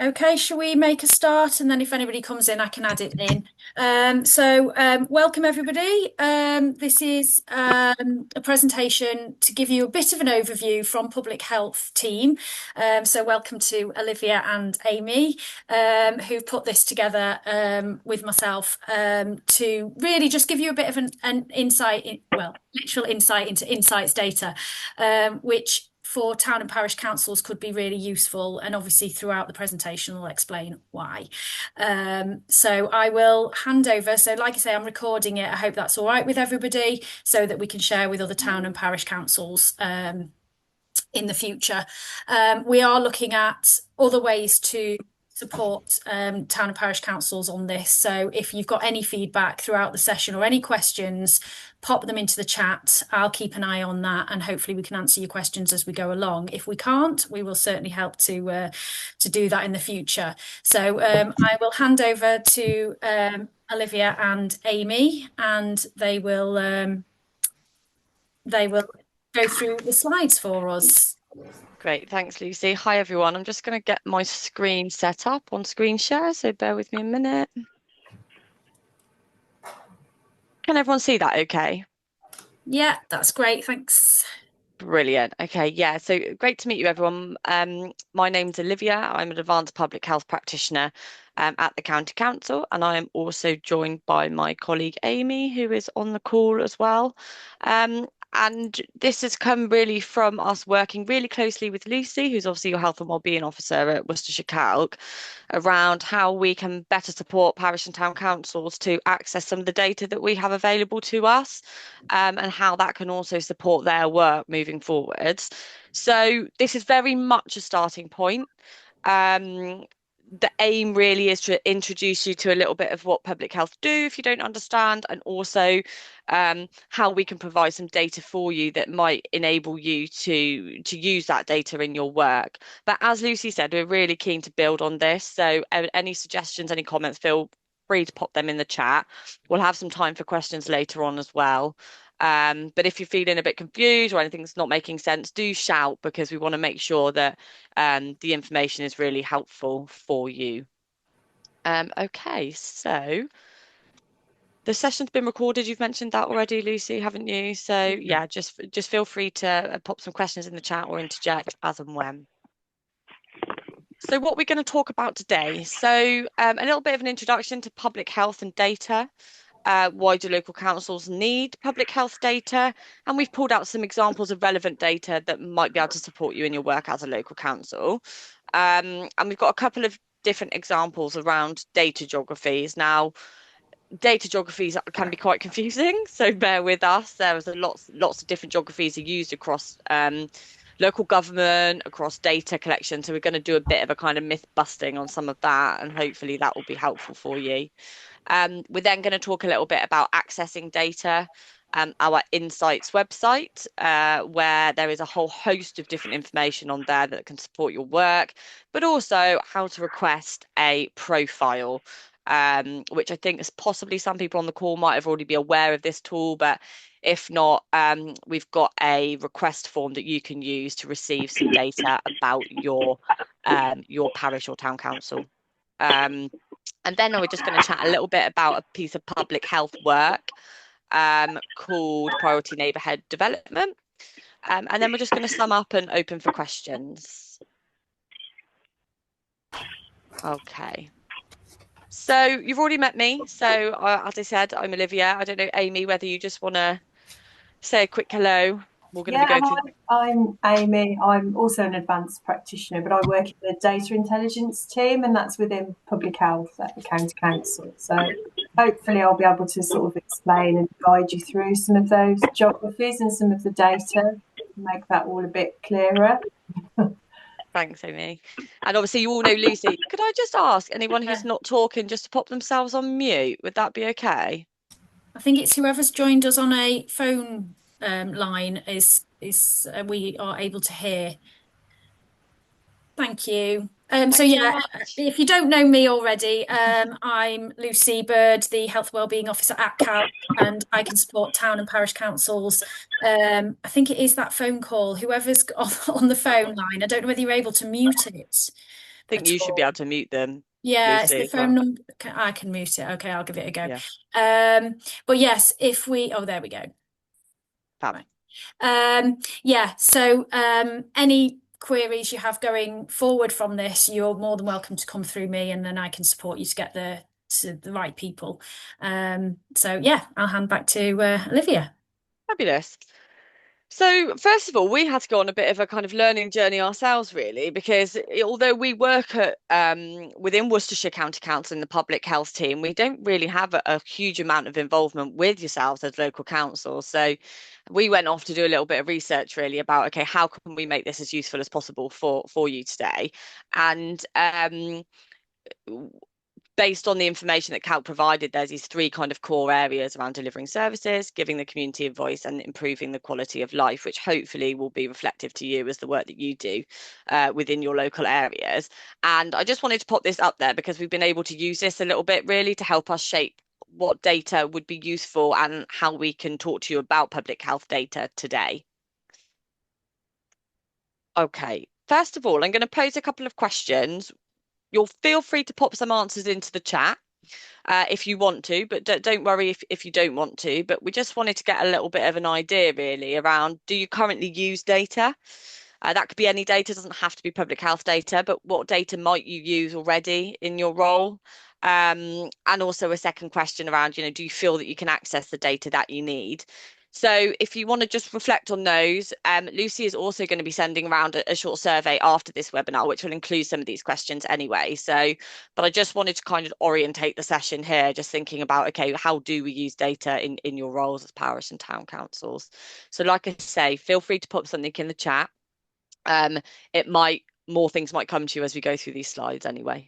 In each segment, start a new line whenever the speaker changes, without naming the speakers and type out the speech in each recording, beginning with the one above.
Okay, shall we make a start? And then if anybody comes in, I can add it in. Welcome everybody. This is a presentation to give you a bit of an overview from Public Health team. So welcome to Olivia and Amy, who've put this together with myself to really just give you a bit of an insight, literal insight into insights data, which for town and parish councils could be really useful, and obviously throughout the presentation I'll explain why. So I will hand over. So like I say, I'm recording it. I hope that's all right with everybody so that we can share with other town and parish councils in the future. We are looking at other ways to support town and parish councils on this. So if you've got any feedback throughout the session or any questions, pop them into the chat. I'll keep an eye on that, and hopefully we can answer your questions as we go along. If we can't, we will certainly help to do that in the future. So I will hand over to Olivia and Amy, and they will go through the slides for us.
Great, thanks, Lucy. Hi, everyone. I'm just going to get my screen set up on screen share, so bear with me a minute. Can everyone see that okay?
Yeah, that's great. Thanks.
Brilliant. Okay, yeah, so great to meet you, everyone. My name's Olivia. I'm an advanced public health practitioner at the County Council, and I am also joined by my colleague Amy, who is on the call as well. And this has come really from us working really closely with Lucy, who's obviously your health and wellbeing officer at Worcestershire Calc, around how we can better support parish and town councils to access some of the data that we have available to us, and how that can also support their work moving forwards. So this is very much a starting point. The aim really is to introduce you to a little bit of what public health do if you don't understand, and also how we can provide some data for you that might enable you to use that data in your work. But as Lucy said, we're really keen to build on this. So any suggestions, any comments, feel free to pop them in the chat. We'll have some time for questions later on as well. But if you're feeling a bit confused or anything's not making sense, do shout, because we want to make sure that the information is really helpful for you. Okay, so the session's been recorded. You've mentioned that already, Lucy, haven't you? So yeah, just feel free to pop some questions in the chat or interject as and when. So what we're going to talk about today. So a little bit of an introduction to public health and data. Why do local councils need public health data? And we've pulled out some examples of relevant data that might be able to support you in your work as a local council. And we've got a couple of different examples around data geographies. Now, data geographies can be quite confusing, so bear with us. There's lots of different geographies are used across local government, across data collection. So we're going to do a bit of a kind of myth busting on some of that, and hopefully that will be helpful for you. We're then going to talk a little bit about accessing data, our Insights website, where there is a whole host of different information on there that can support your work, but also how to request a profile, which I think is possibly some people on the call might have already be aware of this tool, but if not, we've got a request form that you can use to receive some data about your parish or town council. And then we're just going to chat a little bit about a piece of public health work called Priority Neighbourhood Development. And then we're just going to sum up and open for questions. Okay. So you've already met me. So as I said, I'm Olivia. I don't know, Amy, whether you just want to say a quick hello. We're going to be going through.
I'm Amy. I'm also an advanced practitioner, but I work in the data intelligence team, and that's within public health at the County Council. So hopefully I'll be able to sort of explain and guide you through some of those geographies and some of the data, make that all a bit clearer.
Thanks, Amy. And obviously you all know Lucy. Could I just ask anyone who's not talking just to pop themselves on mute? Would that be okay?
I think it's whoever's joined us on a phone line is we are able to hear. Thank you. So yeah, if you don't know me already, I'm Lucy Bird, the Health Wellbeing Officer at CALC, and I can support town and parish councils. I think it is that phone call, whoever's on the phone line. I don't know whether you're able to mute it.
think
at
you should be able
all.
to mute them,
Yeah, it's
Lucy,
the
as well.
phone number. I can mute it. Okay, I'll give it a go.
Yeah,
But yes, if we, oh, there we go.
fab.
Right. Yeah, so any queries you have going forward from this, you're more than welcome to come through me, and then I can support you to get to the right people. So yeah, I'll hand back to Olivia.
Fabulous. So, first of all, we had to go on a bit of a kind of learning journey ourselves, really, because although we work at within Worcestershire County Council in the public health team, we don't really have a huge amount of involvement with yourselves as local councils. So, we went off to do a little bit of research, really, about okay, how can we make this as useful as possible for you today, and based on the information that Calc provided, there's these three kind of core areas around delivering services, giving the community a voice, and improving the quality of life, which hopefully will be reflective to you as the work that you do within your local areas. And I just wanted to pop this up there because we've been able to use this a little bit really to help us shape what data would be useful and how we can talk to you about public health data today. Okay, first of all, I'm going to pose a couple of questions. You'll feel free to pop some answers into the chat if you want to, but don't worry if you don't want to. But we just wanted to get a little bit of an idea really around, do you currently use data? That could be any data, doesn't have to be public health data, but what data might you use already in your role? And also a second question around, do you feel that you can access the data that you need? So if you want to just reflect on those, Lucy is also going to be sending around a short survey after this webinar, which will include some of these questions anyway. So, but I just wanted to kind of orientate the session here, just thinking about, okay, how do we use data in your roles as parish and town councils? So like I say, feel free to put something in the chat. More things might come to you as we go through these slides anyway.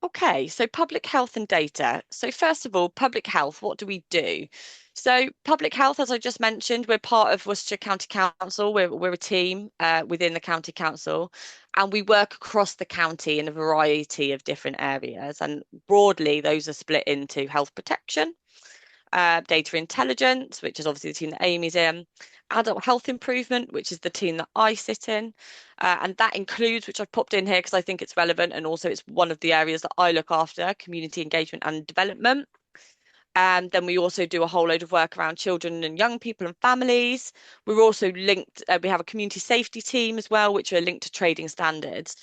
Okay, so public health and data. So first of all, public health, what do we do? So public health, as I just mentioned, we're part of Worcestershire County Council. We're a team within the county council, and we work across the county in a variety of different areas. And broadly, those are split into health protection, data intelligence, which is obviously the team that Amy's in, adult health improvement, which is the team that I sit in. And that includes, which I've popped in here because I think it's relevant, and also it's one of the areas that I look after, community engagement and development. And then we also do a whole load of work around children and young people and families. We're also linked, we have a community safety team as well, which are linked to trading standards.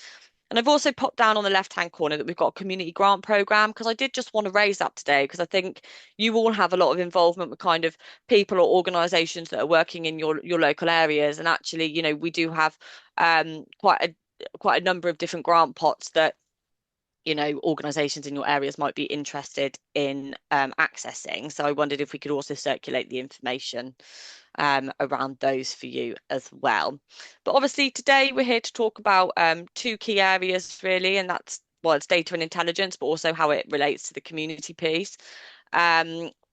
And I've also popped down on the left-hand corner that we've got a community grant program because I did just want to raise that today because I think you all have a lot of involvement with kind of people or organisations that are working in your local areas. And actually, we do have quite a number of different grant pots that organisations in your areas might be interested in accessing. So I wondered if we could also circulate the information around those for you as well. But obviously today we're here to talk about two key areas really, and that's, well, it's data and intelligence, but also how it relates to the community piece.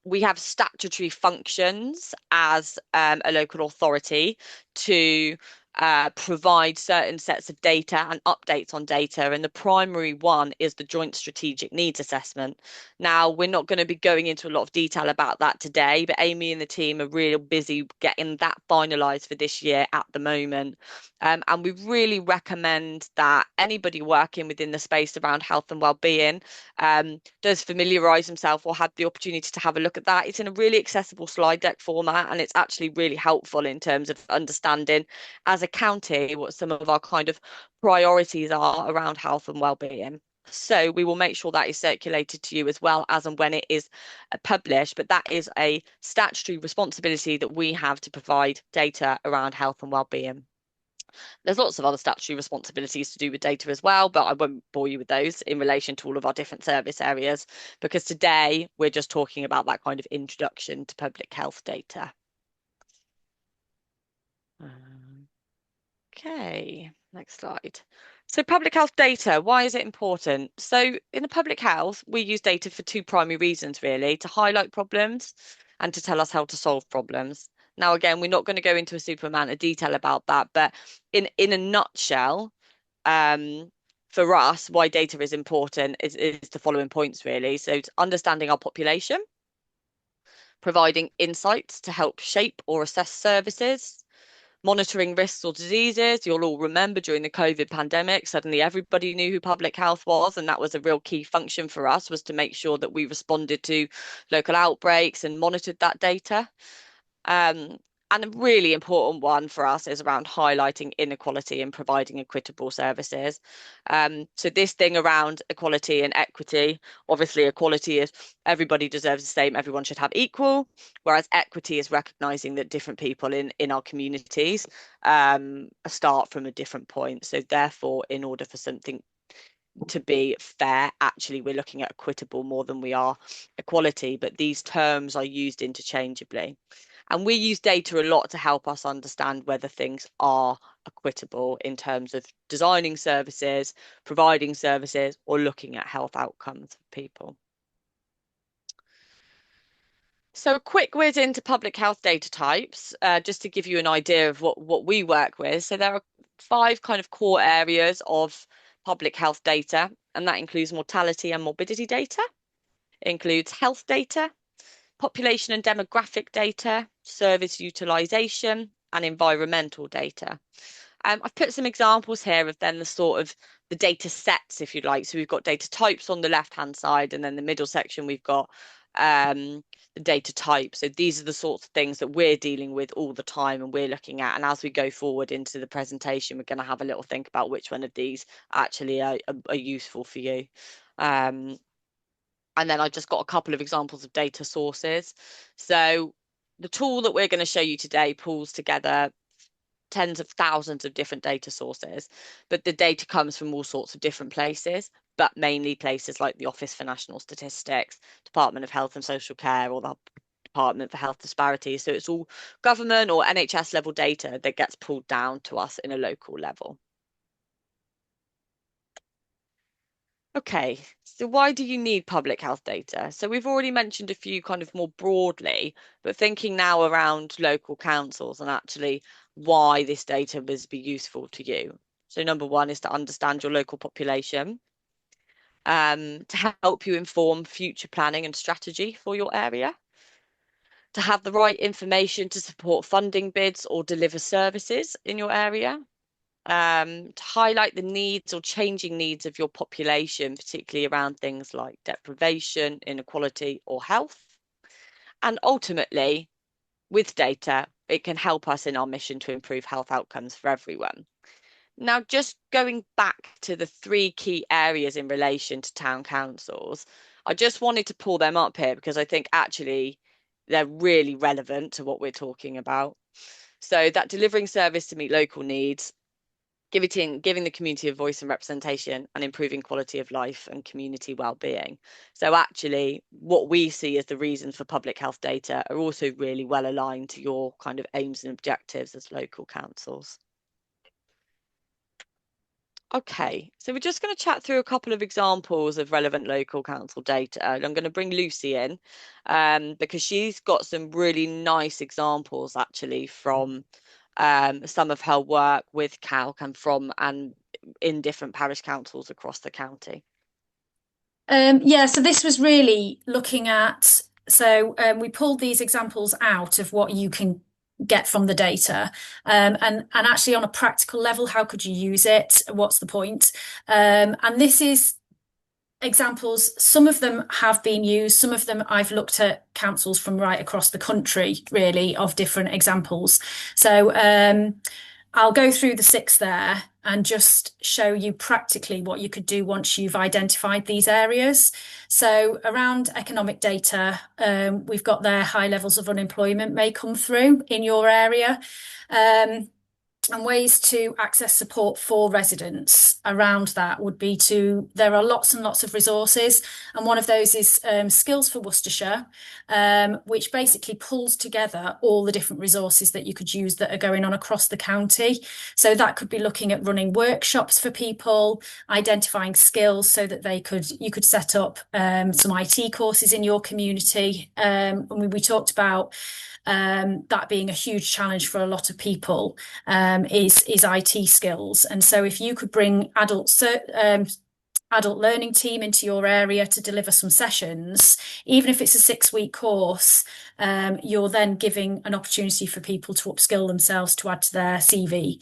We have statutory functions as a local authority to provide certain sets of data and updates on data. And the primary one is the Joint Strategic Needs Assessment. Now, we're not going to be going into a lot of detail about that today, but Amy and the team are really busy getting that finalised for this year at the moment. And we really recommend that anybody working within the space around health and wellbeing does familiarise themselves or have the opportunity to have a look at that. It's in a really accessible slide deck format, and it's actually really helpful in terms of understanding as a county what some of our kind of priorities are around health and wellbeing. So we will make sure that is circulated to you as well as and when it is published, but that is a statutory responsibility that we have to provide data around health and wellbeing. There's lots of other statutory responsibilities to do with data as well, but I won't bore you with those in relation to all of our different service areas, because today we're just talking about that kind of introduction to public health data. Okay, next slide. So public health data, why is it important? So in the public health, we use data for two primary reasons, really, to highlight problems and to tell us how to solve problems. Now, again, we're not going to go into a super amount of detail about that, but in a nutshell, for us, why data is important is the following points, really. So it's understanding our population, providing insights to help shape or assess services, monitoring risks or diseases. You'll all remember during the COVID pandemic, suddenly everybody knew who public health was, and that was a real key function for us, was to make sure that we responded to local outbreaks and monitored that data. And a really important one for us is around highlighting inequality and providing equitable services. So this thing around equality and equity, obviously equality is everybody deserves the same, everyone should have equal, whereas equity is recognizing that different people in our communities start from a different point. So therefore, in order for something to be fair, actually we're looking at equitable more than we are equality, but these terms are used interchangeably. And we use data a lot to help us understand whether things are equitable in terms of designing services, providing services, or looking at health outcomes for people. So a quick whiz into public health data types, just to give you an idea of what we work with. So there are 5 kind of core areas of public health data, and that includes mortality and morbidity data. It includes health data, population and demographic data, service utilisation, and environmental data. I've put some examples here of then the sort of the data sets, if you like. So we've got data types on the left-hand side, and then the middle section we've got the data type. So these are the sorts of things that we're dealing with all the time and we're looking at. And as we go forward into the presentation, we're going to have a little think about which one of these actually are useful for you. And then I just got a couple of examples of data sources. So the tool that we're going to show you today pulls together tens of thousands of different data sources, but the data comes from all sorts of different places, but mainly places like the Office for National Statistics, Department of Health and Social Care, or the Department for Health Disparities. So it's all government or NHS level data that gets pulled down to us in a local level. Okay, so why do you need public health data? So we've already mentioned a few kind of more broadly, but thinking now around local councils and actually why this data would be useful to you. So number 1 is to understand your local population, to help you inform future planning and strategy for your area, to have the right information to support funding bids or deliver services in your area, to highlight the needs or changing needs of your population, particularly around things like deprivation, inequality, or health. And ultimately, with data, it can help us in our mission to improve health outcomes for everyone. Now, just going back to the 3 key areas in relation to town councils, I just wanted to pull them up here because I think actually they're really relevant to what we're talking about. So that delivering service to meet local needs, giving the community a voice and representation, and improving quality of life and community well-being. So actually what we see as the reasons for public health data are also really well aligned to your kind of aims and objectives as local councils. Okay, so we're just going to chat through a couple of examples of relevant local council data. And I'm going to bring Lucy in because she's got some really nice examples actually from some of her work with Calc and in different parish councils across the county.
Yeah, so this was really looking at, we pulled these examples out of what you can get from the data, and actually on a practical level, how could you use it? What's the point? And this is examples. Some of them have been used, some of them I've looked at councils from right across the country, really, of different examples. So I'll go through the 6 there and just show you practically what you could do once you've identified these areas. So around economic data, we've got there high levels of unemployment may come through in your area. And ways to access support for residents around that would be there are lots and lots of resources, and one of those is Skills for Worcestershire, which basically pulls together all the different resources that you could use that are going on across the county. So that could be looking at running workshops for people, identifying skills so that you could set up some IT courses in your community. And we talked about that being a huge challenge for a lot of people, is IT skills. And so if you could bring adult adult learning team into your area to deliver some sessions, even if it's a 6-week course, you're then giving an opportunity for people to upskill themselves to add to their CV.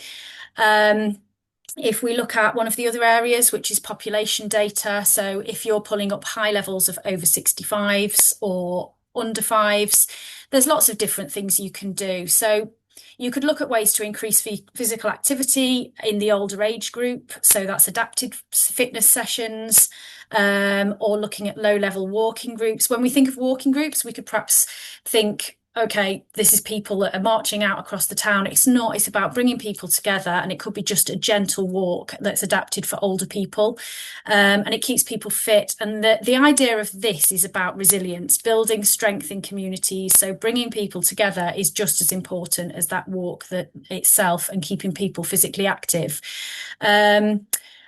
If we look at one of the other areas, which is population data, so if you're pulling up high levels of over 65s or under fives, there's lots of different things you can do. So you could look at ways to increase physical activity in the older age group. So that's adapted fitness sessions, or looking at low-level walking groups. When we think of walking groups, we could perhaps think, okay, this is people that are marching out across the town. It's not, it's about bringing people together, and it could be just a gentle walk that's adapted for older people. And it keeps people fit. And the idea of this is about resilience, building strength in communities. So bringing people together is just as important as that walk that itself, and keeping people physically active.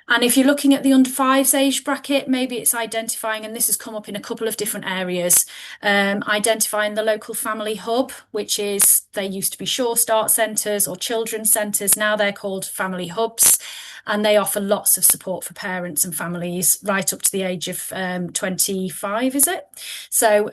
And if you're looking at the under fives age bracket, maybe it's identifying, and this has come up in a couple of different areas, identifying the local family hub, which is, they used to be Sure Start centres or children's centres. Now they're called family hubs, and they offer lots of support for parents and families right up to the age of 25, is it? So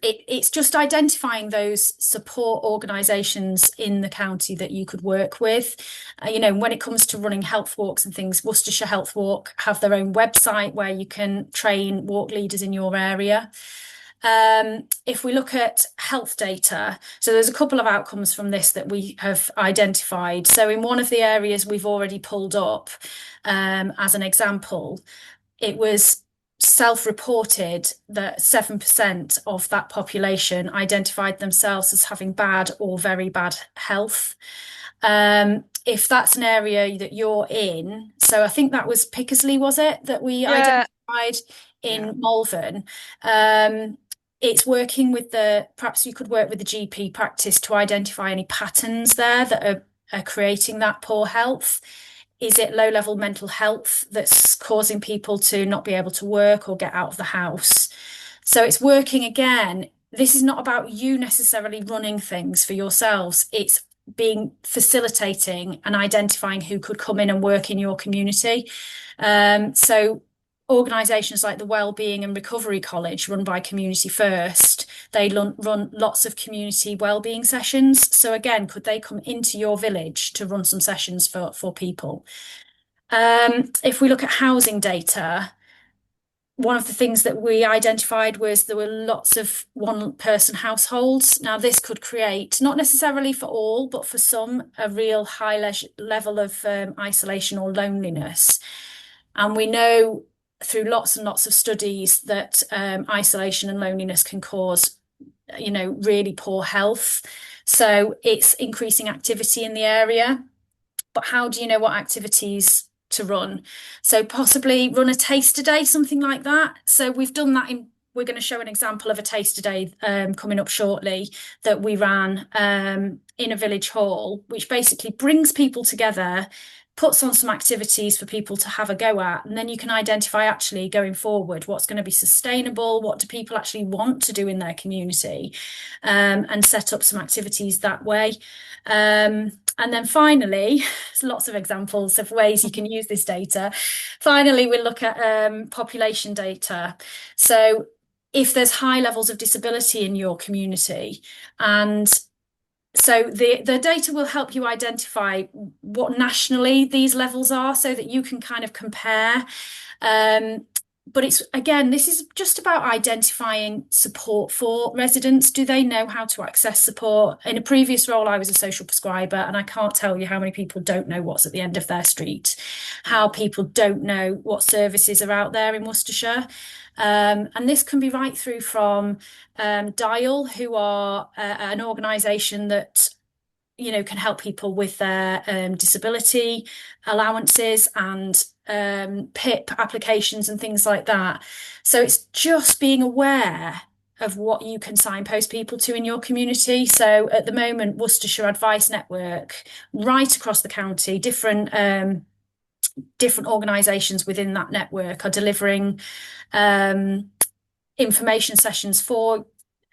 it's just identifying those support organisations in the county that you could work with. When it comes to running health walks and things, Worcestershire Health Walk have their own website where you can train walk leaders in your area. If we look at health data, so there's a couple of outcomes from this that we have identified. So in one of the areas we've already pulled up, as an example, it was self-reported that 7% of that population identified themselves as having bad or very bad health. If that's an area that you're in, so I think that was Pickersley, was it, that we identified in Malvern? It's working with perhaps you could work with the GP practice to identify any patterns there that are creating that poor health. Is it low-level mental health that's causing people to not be able to work or get out of the house? So it's working again. This is not about you necessarily running things for yourselves. It's facilitating and identifying who could come in and work in your community. So organisations like the Wellbeing and Recovery College, run by Community First, they run lots of community wellbeing sessions. So again, could they come into your village to run some sessions for people? If we look at housing data, one of the things that we identified was there were lots of one-person households. Now, this could create, not necessarily for all, but for some, a real high level of isolation or loneliness. And we know through lots and lots of studies that isolation and loneliness can cause, really poor health. So it's increasing activity in the area. But how do you know what activities to run? So possibly run a taster day, something like that. So we've done that we're going to show an example of a taster day coming up shortly that we ran in a village hall, which basically brings people together, puts on some activities for people to have a go at, and then you can identify actually going forward what's going to be sustainable, what do people actually want to do in their community, and set up some activities that way. And then finally, there's lots of examples of ways you can use this data. Finally, we'll look at population data. So if there's high levels of disability in your community, and so the data will help you identify what nationally these levels are so that you can kind of compare. But it's, again, this is just about identifying support for residents. Do they know how to access support? In a previous role, I was a social prescriber, and I can't tell you how many people don't know what's at the end of their street, how people don't know what services are out there in Worcestershire. And this can be right through from Dial, who are an organisation that can help people with their disability allowances and PIP applications and things like that. So it's just being aware of what you can signpost people to in your community. So at the moment, Worcestershire Advice Network, right across the county, different organisations within that network are delivering information sessions for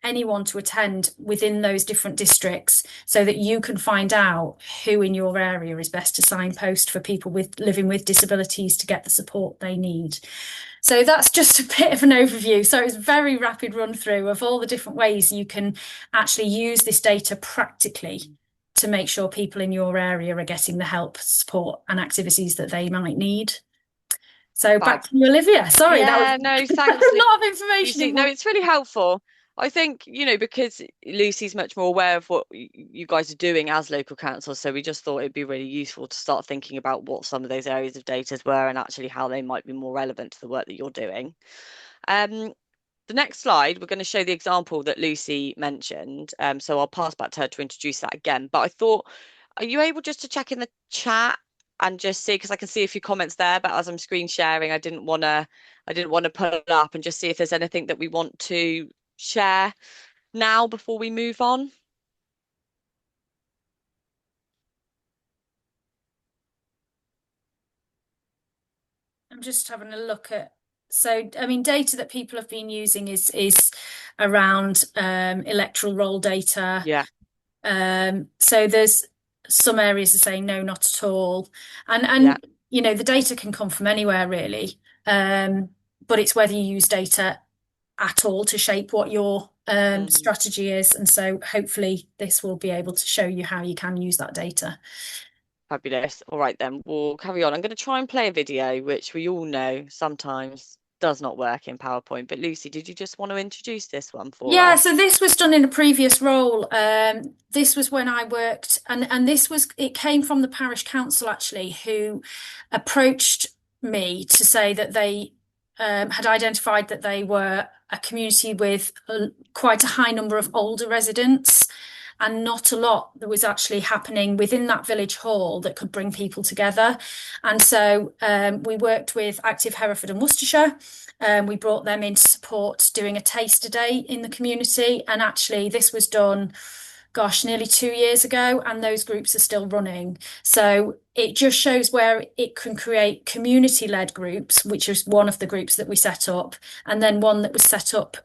anyone to attend within those different districts so that you can find out who in your area is best to signpost for people living with disabilities to get the support they need. So that's just a bit of an overview. So it's a very rapid run through of all the different ways you can actually use this data practically to make sure people in your area are getting the help, support and activities that they might need. So back to you, Olivia. Sorry,
Yeah,
that was
no, thanks,
a lot of information
Lucy.
in
No,
one.
it's really helpful. I think, because Lucy's much more aware of what you guys are doing as local councils, so we just thought it'd be really useful to start thinking about what some of those areas of data were and actually how they might be more relevant to the work that you're doing. The next slide, we're going to show the example that Lucy mentioned. So I'll pass back to her to introduce that again. But I thought, are you able just to check in the chat and just see, because I can see a few comments there, but as I'm screen sharing, I didn't want to pull it up, and just see if there's anything that we want to share now before we move on.
I'm just having a look at. So, I mean, data that people have been using is around electoral roll data.
Yeah.
So there's some areas are saying no, not at all, and
Yeah.
the data can come from anywhere really, but it's whether you use data at all to shape what your strategy is, and so hopefully this will be able to show you how you can use that data.
Fabulous. All right, then we'll carry on. I'm going to try and play a video, which we all know sometimes does not work in PowerPoint. But Lucy, did you just want to introduce this one for
Yeah,
us?
so this was done in a previous role. This was when I worked, and it came from the parish council actually, who approached me to say that they had identified that they were a community with quite a high number of older residents, and not a lot that was actually happening within that village hall that could bring people together. And so we worked with Active Hereford and Worcestershire. We brought them in to support doing a taster day in the community. And actually, this was done, nearly 2 years ago, and those groups are still running. So it just shows where it can create community-led groups, which is one of the groups that we set up, and then one that was set up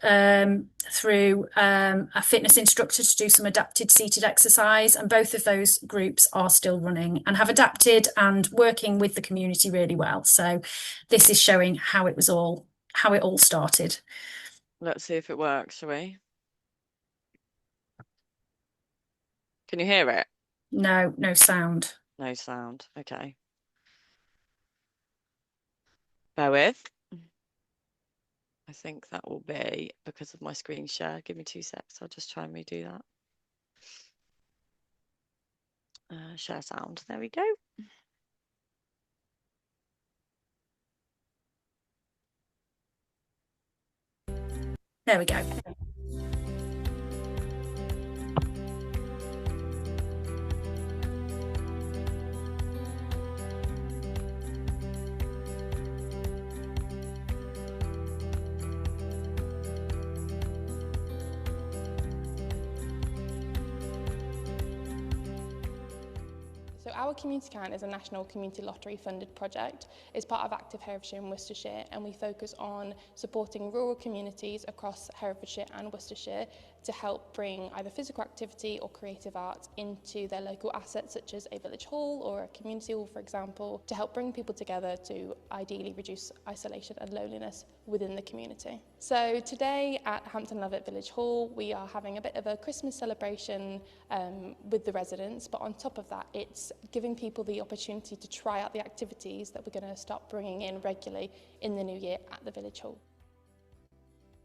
through a fitness instructor to do some adapted seated exercise. And both of those groups are still running and have adapted and working with the community really well. So this is showing how it all started.
Let's see if it works, shall we? Can you hear it?
No sound.
No sound. Okay. Bear with. I think that will be because of my screen share. Give me 2 secs. I'll just try and redo that. Share sound. There we go.
There we go.
So our Community Count is a national community lottery funded project. It's part of Active Herefordshire and Worcestershire, and we focus on supporting rural communities across Herefordshire and Worcestershire to help bring either physical activity or creative art into their local assets, such as a village hall or a community hall, for example, to help bring people together to ideally reduce isolation and loneliness within the community. So today at Hampton Lovett Village Hall, we are having a bit of a Christmas celebration with the residents, but on top of that, it's giving people the opportunity to try out the activities that we're going to start bringing in regularly in the new year at the Village Hall.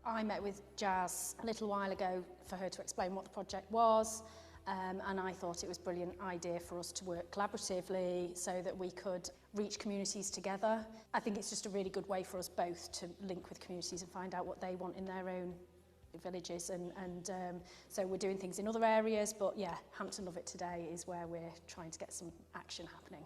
I met with Jazz a little while ago for her to explain what the project was, and I thought it was a brilliant idea for us to work collaboratively so that we could reach communities together. I think it's just a really good way for us both to link with communities and find out what they want in their own villages, and so we're doing things in other areas, but yeah, Hampton Lovett today is where we're trying to get some action happening.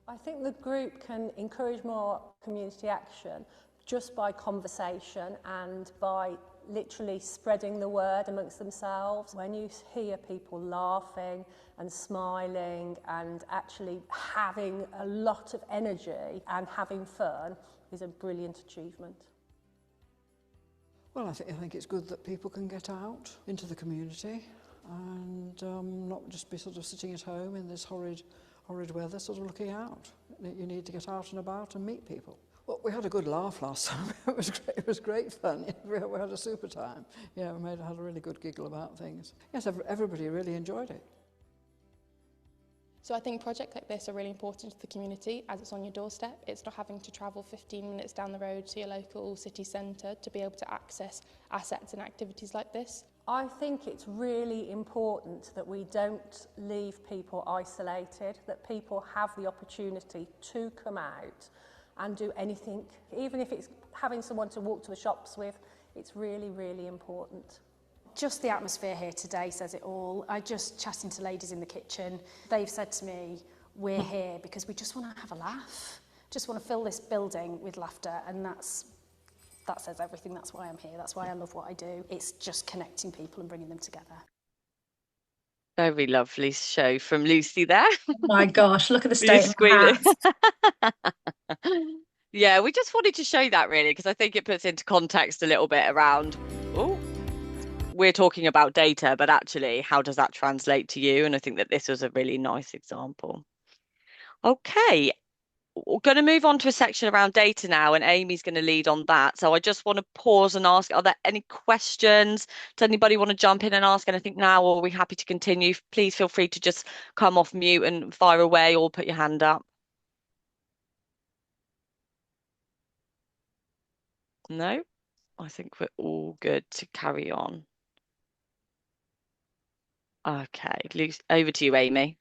I think the group can encourage more community action just by conversation and by literally spreading the word amongst themselves. When you hear people laughing and smiling and actually having a lot of energy and having fun is a brilliant achievement.
Well, I think it's good that people can get out into the community and not just be sort of sitting at home in this horrid weather, sort of looking out. You need to get out and about and meet people. Well, we had a good laugh last time. It was great fun. We had a super time. Yeah, we had a really good giggle about things. Yes, everybody really enjoyed it.
So I think projects like this are really important to the community as it's on your doorstep. It's not having to travel 15 minutes down the road to your local city centre to be able to access assets and activities like this.
I think it's really important that we don't leave people isolated, that people have the opportunity to come out and do anything, even if it's having someone to walk to the shops with. It's really, really important.
Just the atmosphere here today says it all. I just chatting to ladies in the kitchen. They've said to me, we're here because we just want to have a laugh. Just want to fill this building with laughter, and that says everything. That's why I'm here. That's why I love what I do. It's just connecting people and bringing them together.
Very lovely show from Lucy there.
Oh my gosh, look at the
You're
state of
squealing.
my hat.
Yeah, we just wanted to show that really because I think it puts into context a little bit around, we're talking about data, but actually how does that translate to you? And I think that this was a really nice example. Okay, we're going to move on to a section around data now, and Amy's going to lead on that. So I just want to pause and ask, are there any questions? Does anybody want to jump in and ask anything now, or are we happy to continue? Please feel free to just come off mute and fire away or put your hand up. No, I think we're all good to carry on. Okay, over to you, Amy.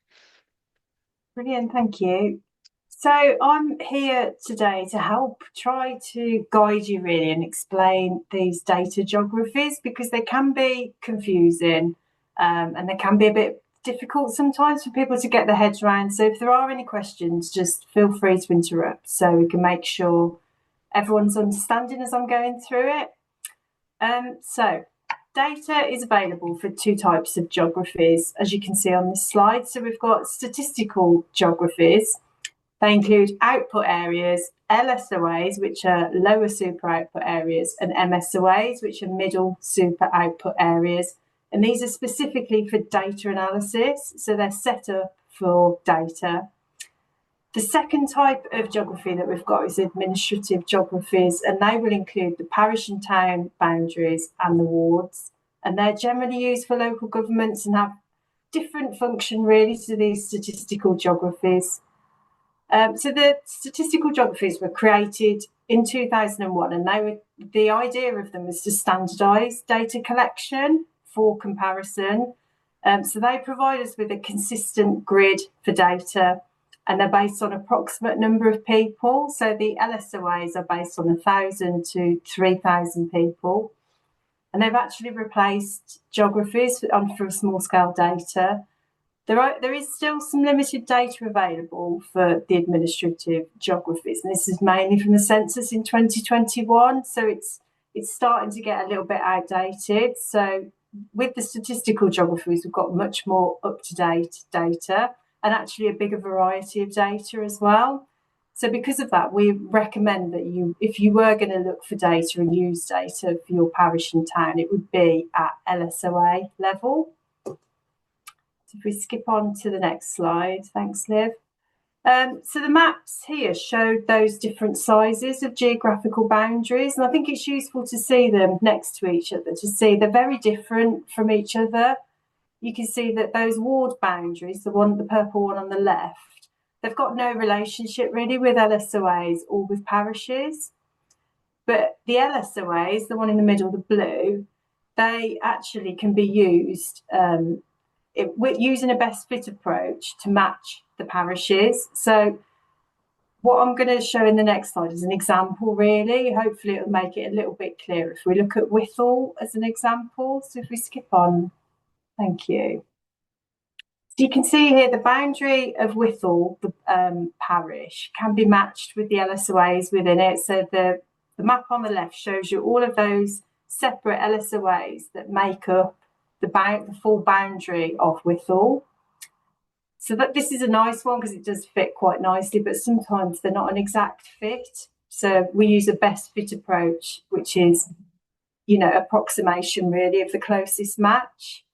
Brilliant, thank you. So I'm here today to help try to guide you really and explain these data geographies because they can be confusing and they can be a bit difficult sometimes for people to get their heads around. So if there are any questions, just feel free to interrupt so we can make sure everyone's understanding as I'm going through it. So data is available for two types of geographies, as you can see on this slide. So we've got statistical geographies. They include output areas, LSOAs, which are lower super output areas, and MSOAs, which are middle super output areas. And these are specifically for data analysis, so they're set up for data. The second type of geography that we've got is administrative geographies, and they will include the parish and town boundaries and the wards. And they're generally used for local governments and have different function really to these statistical geographies. So the statistical geographies were created in 2001, and the idea of them was to standardise data collection for comparison. So they provide us with a consistent grid for data, and they're based on approximate number of people. So the LSOAs are based on 1,000 to 3,000 people. And they've actually replaced geographies for small scale data. There is still some limited data available for the administrative geographies, and this is mainly from the census in 2021. So it's starting to get a little bit outdated. So with the statistical geographies, we've got much more up-to-date data, and actually a bigger variety of data as well. So because of that, we recommend that if you were going to look for data and use data for your parish and town, it would be at LSOA level. So if we skip on to the next slide, thanks, Liv. So the maps here show those different sizes of geographical boundaries, and I think it's useful to see them next to each other to see they're very different from each other. You can see that those ward boundaries, the purple one on the left, they've got no relationship really with LSOAs or with parishes. But the LSOAs, the one in the middle, the blue, they actually can be used using a best fit approach to match the parishes. So what I'm going to show in the next slide is an example really. Hopefully it'll make it a little bit clearer. If we look at Whittle as an example, so if we skip on. Thank you. So you can see here the boundary of Whittle, the parish, can be matched with the LSOAs within it. So the map on the left shows you all of those separate LSOAs that make up the full boundary of Whittle. So this is a nice one because it does fit quite nicely, but sometimes they're not an exact fit. So we use a best fit approach, which is approximation really of the closest match.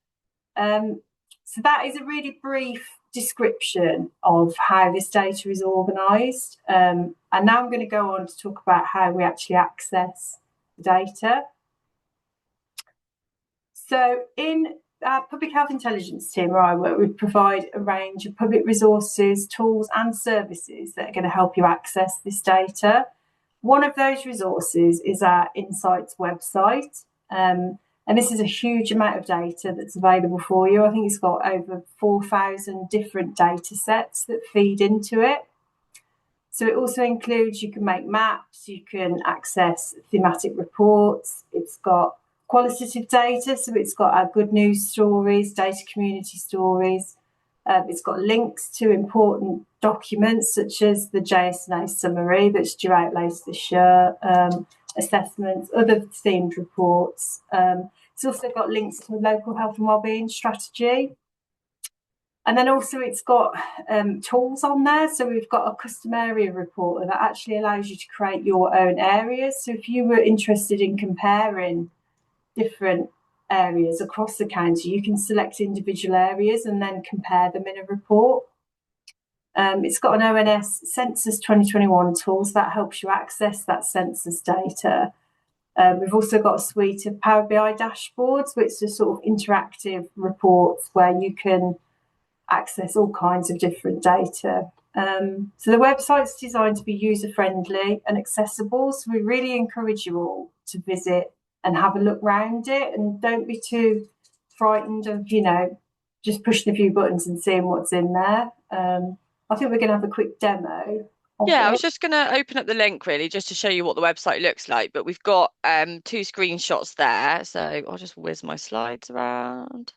So that is a really brief description of how this data is organised. And now I'm going to go on to talk about how we actually access the data. So in our public health intelligence team where I work, we provide a range of public resources, tools and services that are going to help you access this data. One of those resources is our Insights website. And this is a huge amount of data that's available for you. I think it's got over 4,000 different data sets that feed into it. So it also includes, you can make maps, you can access thematic reports. It's got qualitative data, so it's got our good news stories, data community stories. It's got links to important documents such as the JSNA summary that's due out later this year, assessments, other themed reports. It's also got links to a local health and wellbeing strategy. And then also it's got tools on there. So we've got a custom area reporter that actually allows you to create your own areas. So if you were interested in comparing different areas across the county, you can select individual areas and then compare them in a report. It's got an ONS Census 2021 tool, so that helps you access that census data. We've also got a suite of Power BI dashboards, which are sort of interactive reports where you can access all kinds of different data. So the website's designed to be user-friendly and accessible, so we really encourage you all to visit and have a look round it, and don't be too frightened of, just pushing a few buttons and seeing what's in there. I think we're going to have a quick demo.
Yeah, I was just going to open up the link really just to show you what the website looks like, but we've got 2 screenshots there, so I'll just whiz my slides around.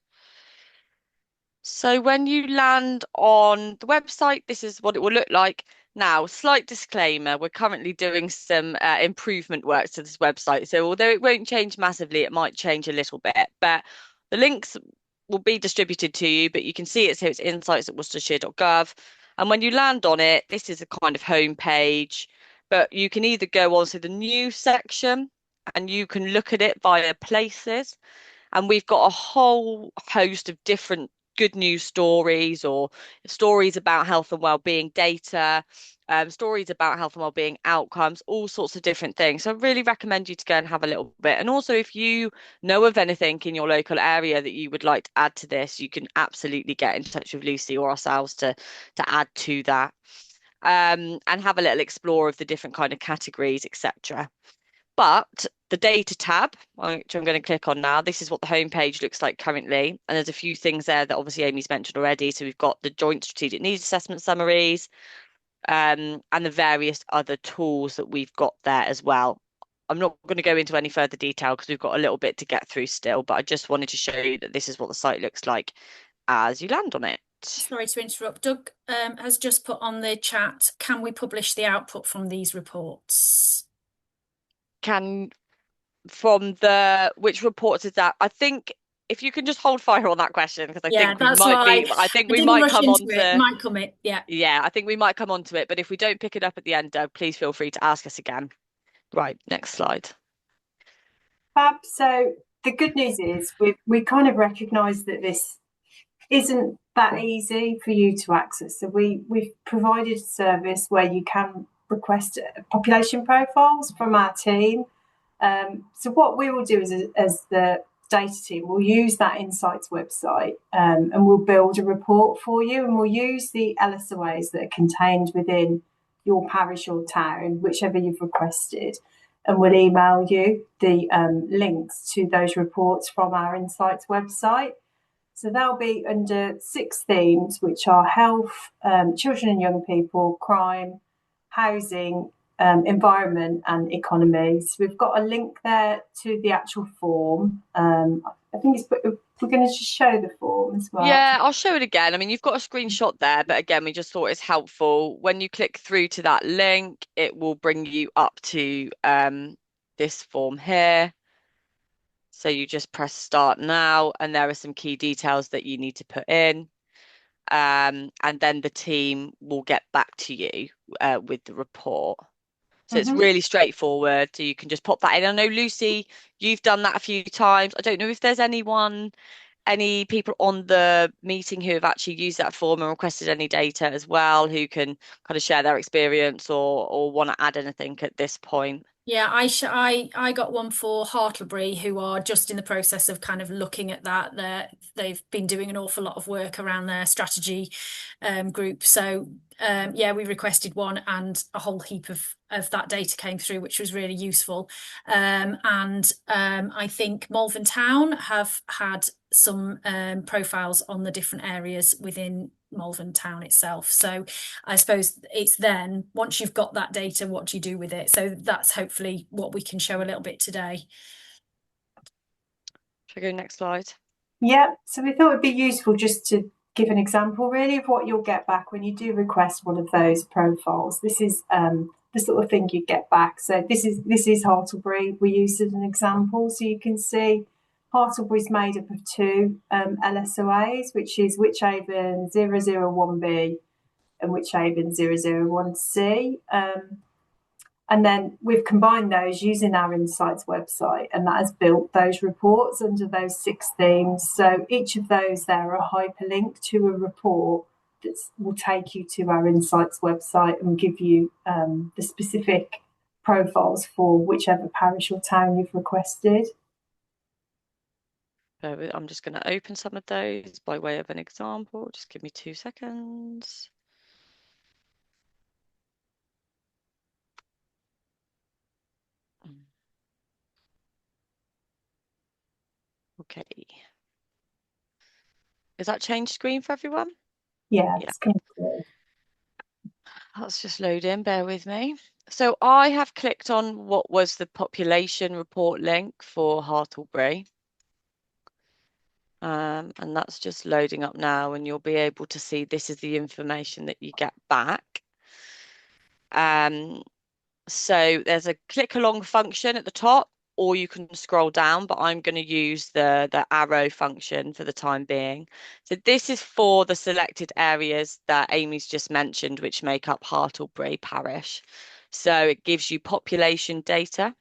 So when you land on the website, this is what it will look like. Now, slight disclaimer, we're currently doing some improvement works to this website. So although it won't change massively, it might change a little bit. But the links will be distributed to you, but you can see it. So it's insights@worcestershire.gov. And when you land on it, this is a kind of home page, but you can either go on to the news section and you can look at it via places. And we've got a whole host of different good news stories or stories about health and wellbeing data, stories about health and wellbeing outcomes, all sorts of different things. So I really recommend you to go and have a little bit. And also, if you know of anything in your local area that you would like to add to this, you can absolutely get in touch with Lucy or ourselves to add to that. And have a little explore of the different kind of categories, etc. But the data tab, which I'm going to click on now, this is what the homepage looks like currently. And there's a few things there that obviously Amy's mentioned already. So we've got the joint strategic needs assessment summaries, and the various other tools that we've got there as well. I'm not going to go into any further detail because we've got a little bit to get through still, but I just wanted to show you that this is what the site looks like as you land on it.
Sorry to interrupt. Doug has just put on the chat, can we publish the output from these reports?
Which reports is that? I think if you can just hold fire on that question, because I think we might come on to it.
Might come it, yeah.
Yeah, I think we might come on to it, but if we don't pick it up at the end, Doug, please feel free to ask us again. Right, next slide.
Fab. So the good news is we kind of recognise that this isn't that easy for you to access. So we've provided a service where you can request population profiles from our team. So what we will do as the data team, we'll use that Insights website and we'll build a report for you, and we'll use the LSOAs that are contained within your parish or town, whichever you've requested, and we'll email you the links to those reports from our Insights website. So they'll be under 6 themes, which are health, children and young people, crime, housing, environment and economy. So we've got a link there to the actual form. I think we're going to just show the form as well.
Yeah, I'll show it again. I mean, you've got a screenshot there, but again, we just thought it's helpful. When you click through to that link, it will bring you up to this form here. So you just press start now, and there are some key details that you need to put in. And then the team will get back to you with the report. So it's really straightforward. So you can just pop that in. I know, Lucy, you've done that a few times. I don't know if there's any people on the meeting who have actually used that form and requested any data as well, who can kind of share their experience or want to add anything at this point.
Yeah, I got one for Hartlebury, who are just in the process of kind of looking at that. They've been doing an awful lot of work around their strategy group. So yeah, we requested one, and a whole heap of that data came through, which was really useful. And I think Malvern Town have had some profiles on the different areas within Malvern Town itself. So I suppose it's then, once you've got that data, what do you do with it? So that's hopefully what we can show a little bit today.
Shall I go next slide?
Yeah, so we thought it'd be useful just to give an example really of what you'll get back when you do request one of those profiles. This is the sort of thing you get back. So this is Hartlebury. We used as an example, so you can see Hartlebury's made up of two LSOAs, which is Wychavon 001B and Wychavon 001C. And then we've combined those using our Insights website, and that has built those reports under those 6 themes. So each of those there are a hyperlink to a report that will take you to our Insights website and give you the specific profiles for whichever parish or town you've requested.
I'm just going to open some of those by way of an example. Just give me 2 seconds. Okay. Is that changed screen for everyone?
Yeah, it's come through.
That's just loading, bear with me. So I have clicked on what was the population report link for Hartlebury. And that's just loading up now, and you'll be able to see this is the information that you get back. So there's a click along function at the top, or you can scroll down, but I'm going to use the arrow function for the time being. So this is for the selected areas that Amy's just mentioned, which make up Hartlebury Parish. So it gives you population data,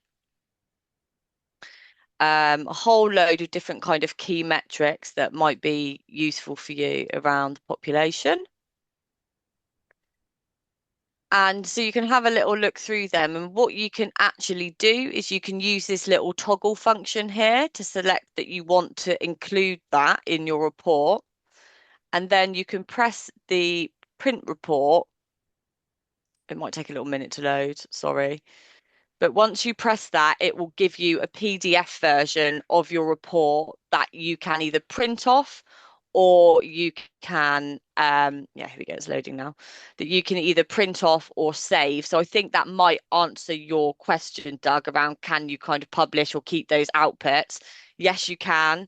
a whole load of different kind of key metrics that might be useful for you around the population. And so you can have a little look through them, and what you can actually do is you can use this little toggle function here to select that you want to include that in your report. And then you can press the print report. It might take a little minute to load, sorry. But once you press that, it will give you a PDF version of your report that you can either print off, or you can, yeah, here we go, it's loading now, that you can either print off or save. So I think that might answer your question, Doug, around can you kind of publish or keep those outputs? Yes, you can.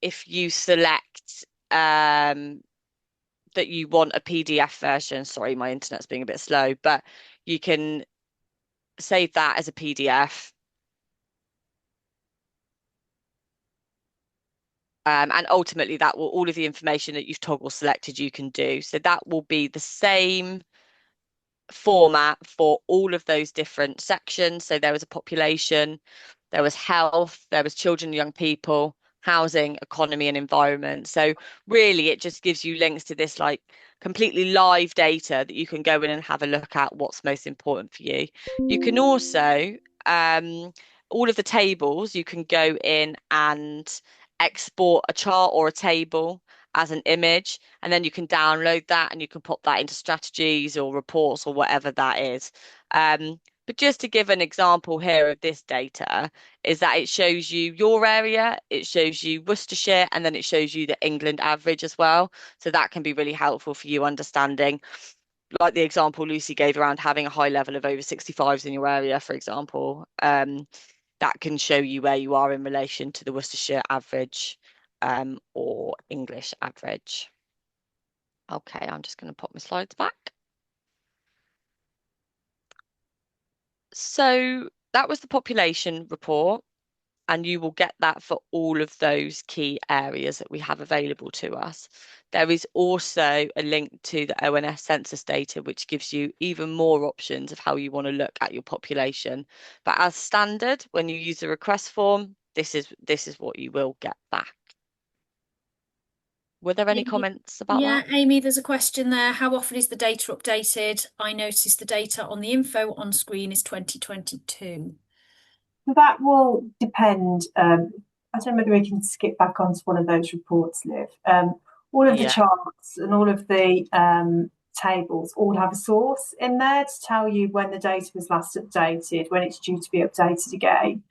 If you select that you want a PDF version, sorry, my internet's being a bit slow, but you can save that as a PDF. And ultimately that will, all of the information that you've toggle selected you can do. So that will be the same format for all of those different sections. So there was a population, there was health, there was children and young people, housing, economy and environment. So really it just gives you links to this like completely live data that you can go in and have a look at what's most important for you. You can also, all of the tables, you can go in and export a chart or a table as an image, and then you can download that and you can pop that into strategies or reports or whatever that is. But just to give an example here of this data, is that it shows you your area, it shows you Worcestershire, and then it shows you the England average as well. So that can be really helpful for you understanding, like the example Lucy gave around having a high level of over 65s in your area, for example. That can show you where you are in relation to the Worcestershire average or English average. Okay, I'm just going to pop my slides back. So that was the population report. and you will get that for all of those key areas that we have available to us. There is also a link to the ONS census data, which gives you even more options of how you want to look at your population. But as standard, when you use the request form, this is what you will get back. Were there any comments about
Yeah,
that?
Amy, there's a question there. How often is the data updated? I noticed the data on the info on screen is 2022.
That will depend. I don't know whether we can skip back onto one of those reports, Liv. All of the charts and all of the tables all have a source in there to tell you when the data was last updated, when it's due to be updated again.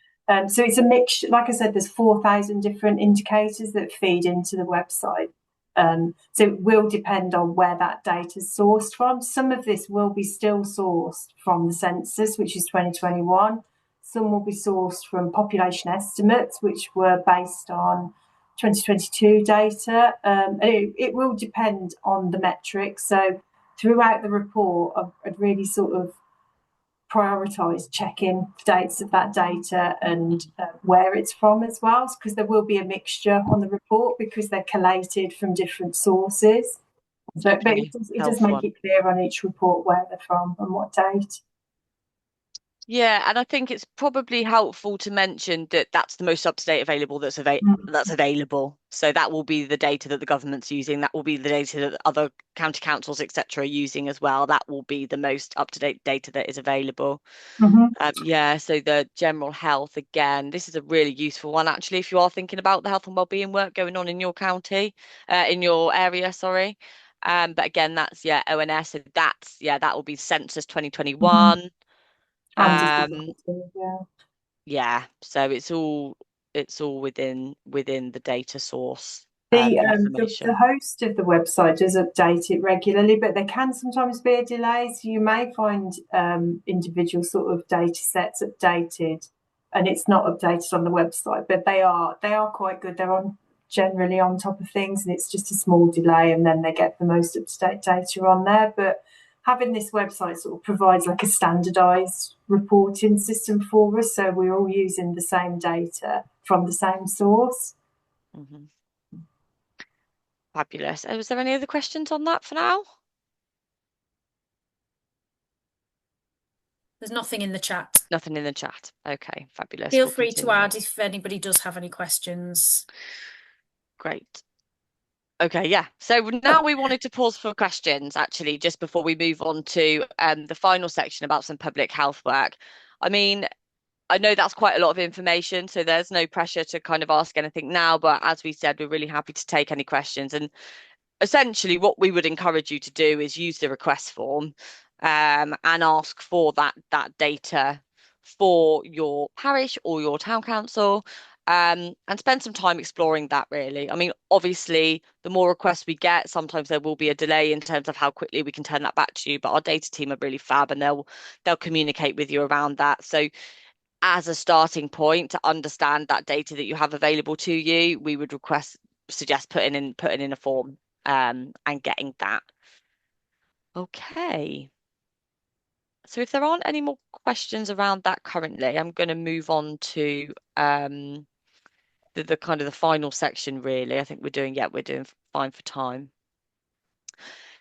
So it's a mixture. Like I said, there's 4,000 different indicators that feed into the website. So it will depend on where that data is sourced from. Some of this will be still sourced from the census, which is 2021. Some will be sourced from population estimates, which were based on 2022 data. And it will depend on the metrics. So throughout the report, I'd really sort of prioritise checking the dates of that data and where it's from as well, because there will be a mixture on the report because they're collated from different sources. So, but it does make it clear on each report where they're from and what date.
Yeah, and I think it's probably helpful to mention that that's the most up-to-date available that's available. So that will be the data that the government's using. That will be the data that other county councils, etc., are using as well. That will be the most up-to-date data that is available. Yeah, so the general health, again, this is a really useful one, actually, if you are thinking about the health and wellbeing work going on in your county, in your area, sorry. But again, that's, ONS. So that's, that will be Census 2021. Yeah, so it's all within the data source information.
The host of the website does update it regularly, but there can sometimes be a delay. So you may find individual sort of data sets updated, and it's not updated on the website. But they are quite good. They're generally on top of things, and it's just a small delay, and then they get the most up to date data on there. But having this website sort of provides like a standardized reporting system for us, so we're all using the same data from the same source.
Fabulous. Was there any other questions on that for now?
There's nothing in the chat.
Nothing in the chat. Okay, fabulous.
Feel free to add if anybody does have any questions.
Great. Okay, yeah. So now we wanted to pause for questions, actually, just before we move on to the final section about some public health work. I mean, I know that's quite a lot of information, so there's no pressure to kind of ask anything now, but as we said, we're really happy to take any questions. And essentially what we would encourage you to do is use the request form and ask for that data for your parish or your town council, and spend some time exploring that, really. I mean, obviously, the more requests we get, sometimes there will be a delay in terms of how quickly we can turn that back to you, but our data team are really fab, and they'll communicate with you around that. So as a starting point to understand that data that you have available to you, we would suggest putting in a form and getting that. Okay. So if there aren't any more questions around that currently, I'm going to move on to the kind of the final section, really. I think we're doing fine for time.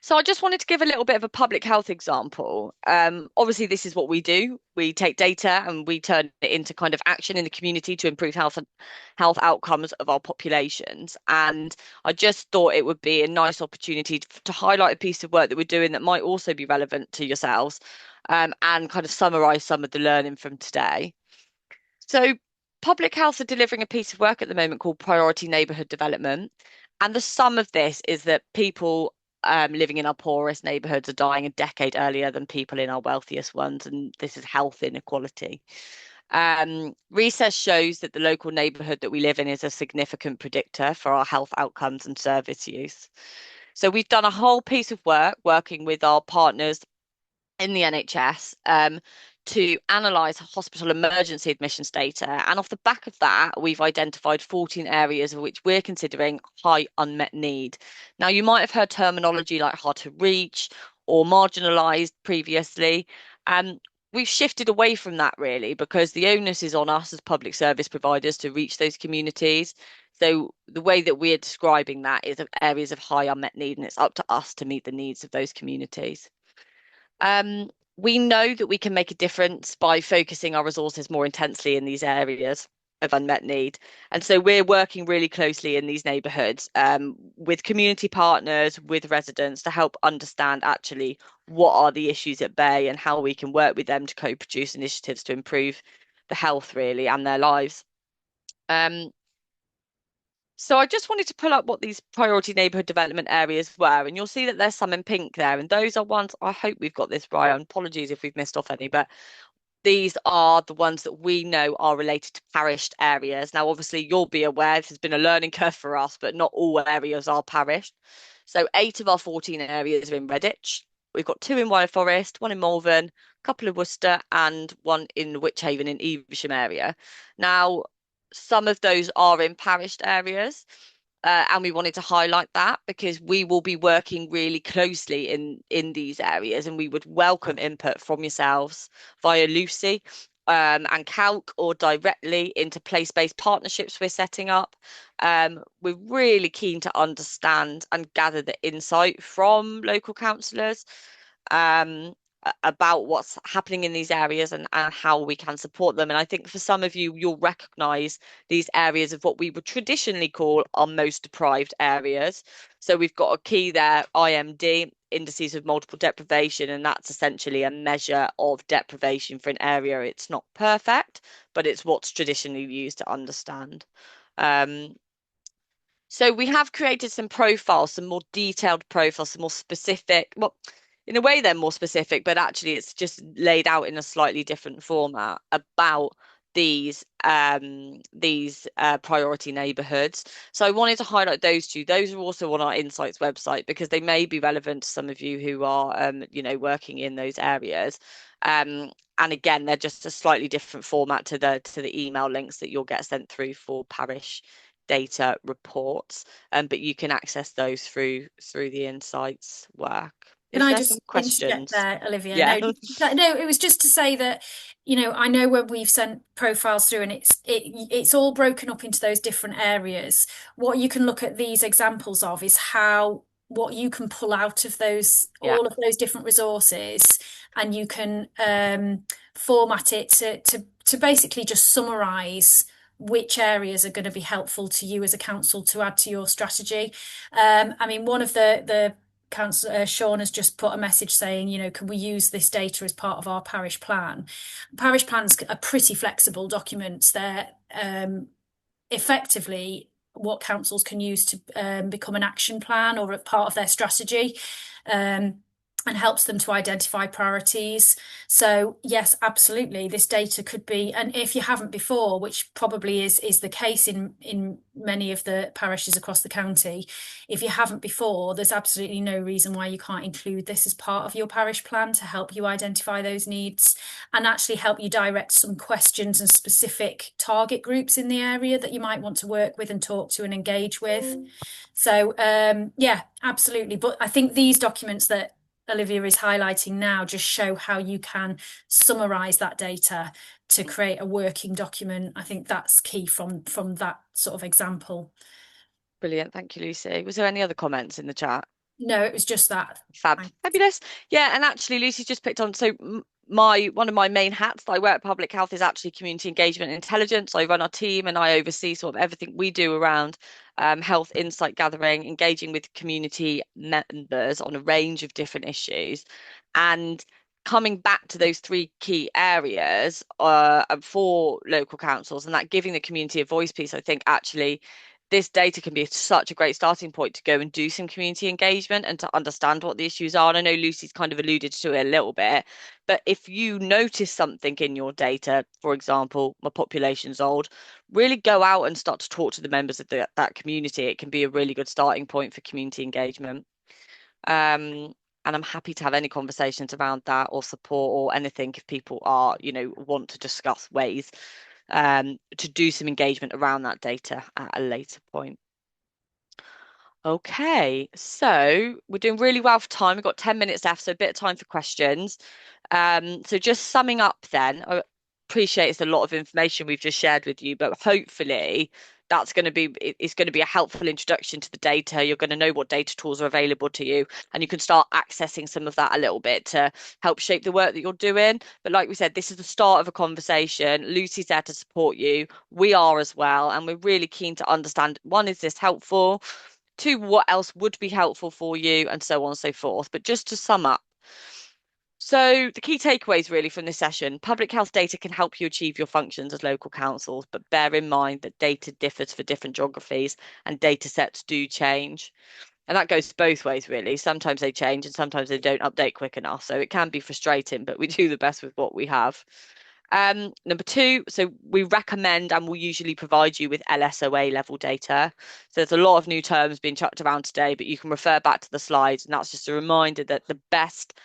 So I just wanted to give a little bit of a public health example. Obviously, this is what we do. We take data and we turn it into kind of action in the community to improve health outcomes of our populations. And I just thought it would be a nice opportunity to highlight a piece of work that we're doing that might also be relevant to yourselves, and kind of summarise some of the learning from today. So Public Health are delivering a piece of work at the moment called Priority Neighbourhood Development. And the sum of this is that people living in our poorest neighbourhoods are dying a decade earlier than people in our wealthiest ones, and this is health inequality. Research shows that the local neighbourhood that we live in is a significant predictor for our health outcomes and service use. So we've done a whole piece of work working with our partners in the NHS to analyse hospital emergency admissions data. And off the back of that, we've identified 14 areas of which we're considering high unmet need. Now, you might have heard terminology like hard to reach or marginalised previously. we've shifted away from that really, because the onus is on us as public service providers to reach those communities. So the way that we're describing that is of areas of high unmet need, and it's up to us to meet the needs of those communities. We know that we can make a difference by focusing our resources more intensely in these areas of unmet need. And so we're working really closely in these neighbourhoods with community partners, with residents, to help understand actually what are the issues at bay and how we can work with them to co-produce initiatives to improve the health really and their lives. So I just wanted to pull up what these priority neighbourhood development areas were, and you'll see that there's some in pink there, and those are ones, I hope we've got this right, and apologies if we've missed off any, but these are the ones that we know are related to parished areas. Now, obviously, you'll be aware this has been a learning curve for us, but not all areas are parished. So 8 of our 14 areas are in Redditch. We've got 2 in Wyre Forest, 1 in Malvern, a couple in Worcester, and 1 in Wychavon in Evesham area. Now, some of those are in parished areas. And we wanted to highlight that because we will be working really closely in these areas, and we would welcome input from yourselves via Lucy and Calc, or directly into place-based partnerships we're setting up. We're really keen to understand and gather the insight from local councillors about what's happening in these areas and how we can support them. And I think for some of you, you'll recognise these areas of what we would traditionally call our most deprived areas. So we've got a key there, IMD, indices of multiple deprivation, and that's essentially a measure of deprivation for an area. It's not perfect, but it's what's traditionally used to understand. So we have created some profiles, some more detailed profiles, some more specific, well, in a way they're more specific, but actually it's just laid out in a slightly different format about these priority neighbourhoods. So I wanted to highlight those 2. Those are also on our Insights website because they may be relevant to some of you who are working in those areas. And again, they're just a slightly different format to the email links that you'll get sent through for parish data reports, but you can access those through the Insights work.
Can I just interject there, Olivia?
Yeah.
No, it was just to say that, I know when we've sent profiles through and it's all broken up into those different areas. What you can look at these examples of is what you can pull out of those, all of those different resources, and you can format it to basically just summarise which areas are going to be helpful to you as a council to add to your strategy. I mean, one of the Councillor Sean has just put a message saying, can we use this data as part of our parish plan? Parish plans are pretty flexible documents. They're effectively what councils can use to become an action plan or a part of their strategy. And helps them to identify priorities. So yes, absolutely, this data could be, and if you haven't before, which probably is the case in many of the parishes across the county, if you haven't before, there's absolutely no reason why you can't include this as part of your parish plan to help you identify those needs and actually help you direct some questions and specific target groups in the area that you might want to work with and talk to and engage with. So yeah, absolutely. But I think these documents that Olivia is highlighting now just show how you can summarise that data to create a working document. I think that's key from that sort of example.
Brilliant. Thank you, Lucy. Was there any other comments in the chat?
No, it was just that.
Fabulous. Yeah, and actually Lucy's just picked on, so one of my main hats that I wear at Public Health is actually community engagement and intelligence. I run our team and I oversee sort of everything we do around health insight gathering, engaging with community members on a range of different issues. And coming back to those 3 key areas for local councils and that giving the community a voice piece, I think actually this data can be such a great starting point to go and do some community engagement and to understand what the issues are. And I know Lucy's kind of alluded to it a little bit, but if you notice something in your data, for example, my population's old, really go out and start to talk to the members of that community. It can be a really good starting point for community engagement. And I'm happy to have any conversations around that or support or anything if people are, want to discuss ways to do some engagement around that data at a later point. Okay, so we're doing really well for time. We've got 10 minutes left, so a bit of time for questions. So just summing up then, I appreciate it's a lot of information we've just shared with you, but hopefully that's going to be it's going to be a helpful introduction to the data. You're going to know what data tools are available to you, and you can start accessing some of that a little bit to help shape the work that you're doing. But like we said, this is the start of a conversation. Lucy's there to support you. We are as well, and we're really keen to understand, one, is this helpful? Two, what else would be helpful for you, and so on and so forth. But just to sum up, so the key takeaways really from this session: public health data can help you achieve your functions as local councils, but bear in mind that data differs for different geographies and data sets do change. And that goes both ways, really. Sometimes they change and sometimes they don't update quick enough. So it can be frustrating, but we do the best with what we have. Number two, so we recommend and will usually provide you with LSOA level data. So there's a lot of new terms being chucked around today, but you can refer back to the slides, and that's just a reminder that the best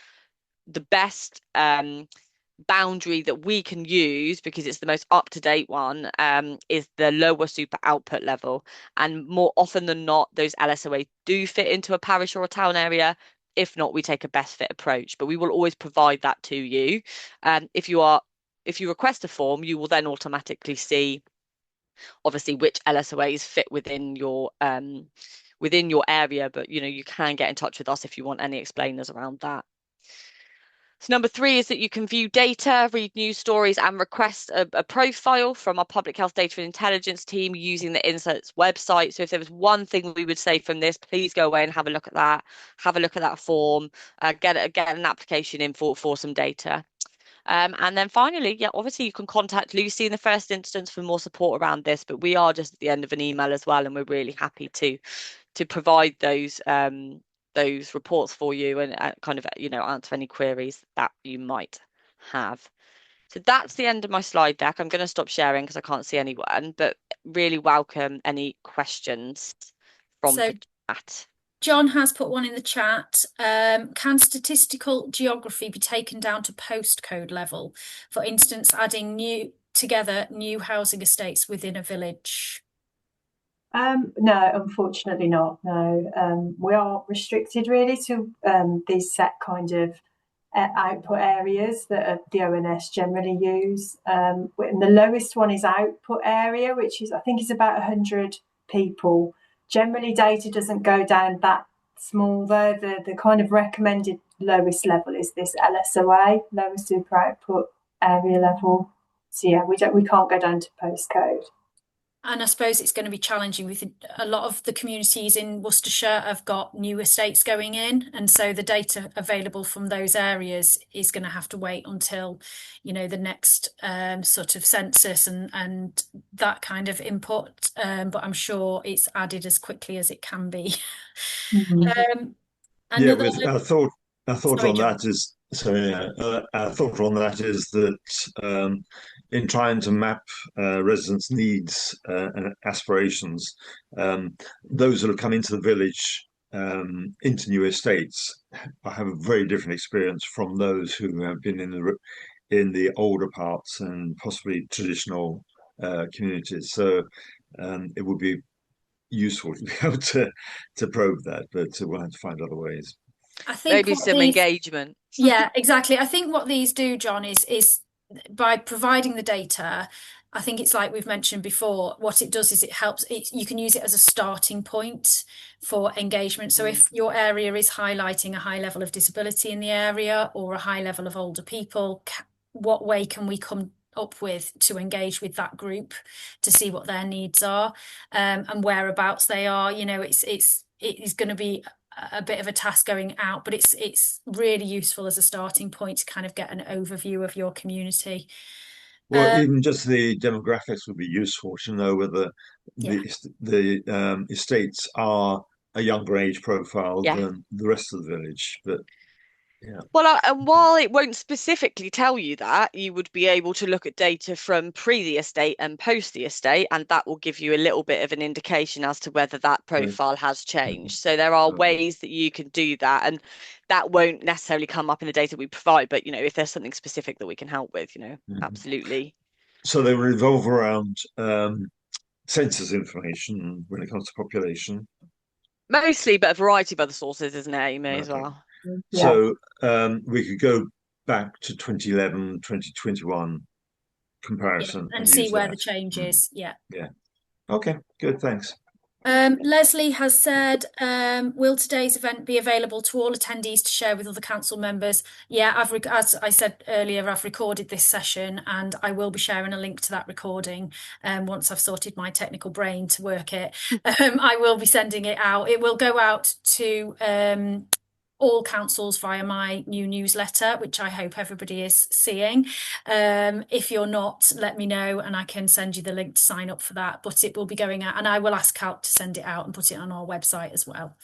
boundary that we can use, because it's the most up-to-date one, is the lower super output level. And more often than not, those LSOA do fit into a parish or a town area. If not, we take a best fit approach, but we will always provide that to you. If you request a form, you will then automatically see, obviously, which LSOAs fit within your area. But you can get in touch with us if you want any explainers around that. So number three is that you can view data, read news stories, and request a profile from our public health data and intelligence team using the Insights website. So if there was one thing we would say from this, please go away and have a look at that. Have a look at that form. Get an application in for some data. And then finally, yeah, obviously you can contact Lucy in the first instance for more support around this, but we are just at the end of an email as well, and we're really happy to provide those reports for you and kind of answer any queries that you might have. So that's the end of my slide deck. I'm going to stop sharing because I can't see anyone, but really welcome any questions from
So
the chat.
John has put one in the chat. Can statistical geography be taken down to postcode level? For instance, adding new housing estates within a village.
No, unfortunately not. No, we are restricted really to these set kind of output areas that the ONS generally use. And the lowest one is output area, which is, I think, is about 100 people. Generally, data doesn't go down that small though. The kind of recommended lowest level is this LSOA, lower super output area level. So yeah, we can't go down to postcode.
And I suppose it's going to be challenging with a lot of the communities in Worcestershire have got new estates going in. And so the data available from those areas is going to have to wait until, the next sort of census and that kind of input. But I'm sure it's added as quickly as it can be.
Mm-hmm.
Yeah,
Another,
with our thought
sorry,
on
John.
that is our thought on that is that in trying to map residents' needs and aspirations, those that have come into the village into new estates have a very different experience from those who have been in the older parts and possibly traditional communities. So it would be useful to be able to probe that, but we'll have to find other ways.
I think
Maybe
what
some
these,
engagement.
yeah, exactly. I think what these do, John, is by providing the data, I think it's like we've mentioned before, what it does is it helps, you can use it as a starting point for engagement. So if your area is highlighting a high level of disability in the area or a high level of older people, what way can we come up with to engage with that group to see what their needs are and whereabouts they are? It is going to be a bit of a task going out, but it's really useful as a starting point to kind of get an overview of your community.
Well, even just the demographics would be useful to know whether
Yeah.
the estates are a younger age profile
Yeah.
than the rest of the village. But yeah.
Well, and while it won't specifically tell you that, you would be able to look at data from pre the estate and post the estate, and that will give you a little bit of an indication as to whether that profile has changed. So there are ways that you can do that, and that won't necessarily come up in the data we provide. But if there's something specific that we can help with, absolutely.
So they revolve around census information when it comes to population.
Mostly, but a variety of other sources, isn't it, Amy, as
Okay.
well?
Yeah.
So we could go back to 2011, 2021 comparison
And
and
see
use
where the
that.
change is. Yeah.
Yeah. Okay, good, thanks.
Leslie has said, will today's event be available to all attendees to share with other council members? Yeah, as I said earlier, I've recorded this session and I will be sharing a link to that recording. Once I've sorted my technical brain to work it, I will be sending it out. It will go out to all councils via my new newsletter, which I hope everybody is seeing. If you're not, let me know and I can send you the link to sign up for that. But it will be going out, and I will ask Cal to send it out and put it on our website as well.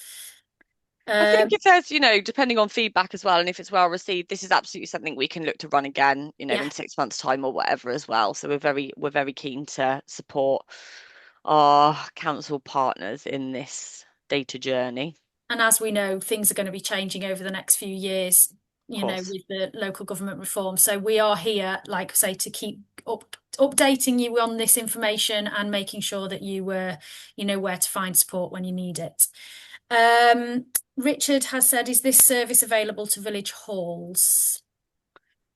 I think if there's, depending on feedback as well, and if it's well received, this is absolutely something we can look to run again,
Yeah.
in 6 months' time or whatever as well. So we're very keen to support our council partners in this data journey.
And as we know, things are going to be changing over the next few years,
Of course.
with the local government reform. So we are here, like I say, to keep updating you on this information and making sure that you know where to find support when you need it. Richard has said, is this service available to village halls?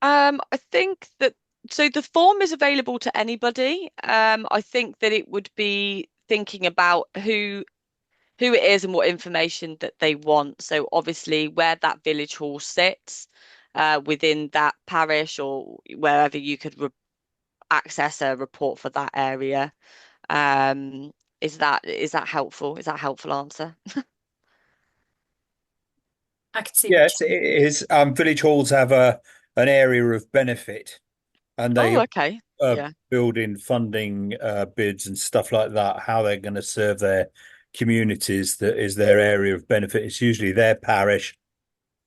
I think that the form is available to anybody. I think that it would be thinking about who it is and what information that they want. So obviously where that village hall sits within that parish or wherever you could access a report for that area. Is that helpful? Is that a helpful answer?
I could see.
Yes, it is. Village halls have an area of benefit, and they
okay. Yeah.
build in funding bids and stuff like that. How they're going to serve their communities, that is their area of benefit. It's usually their parish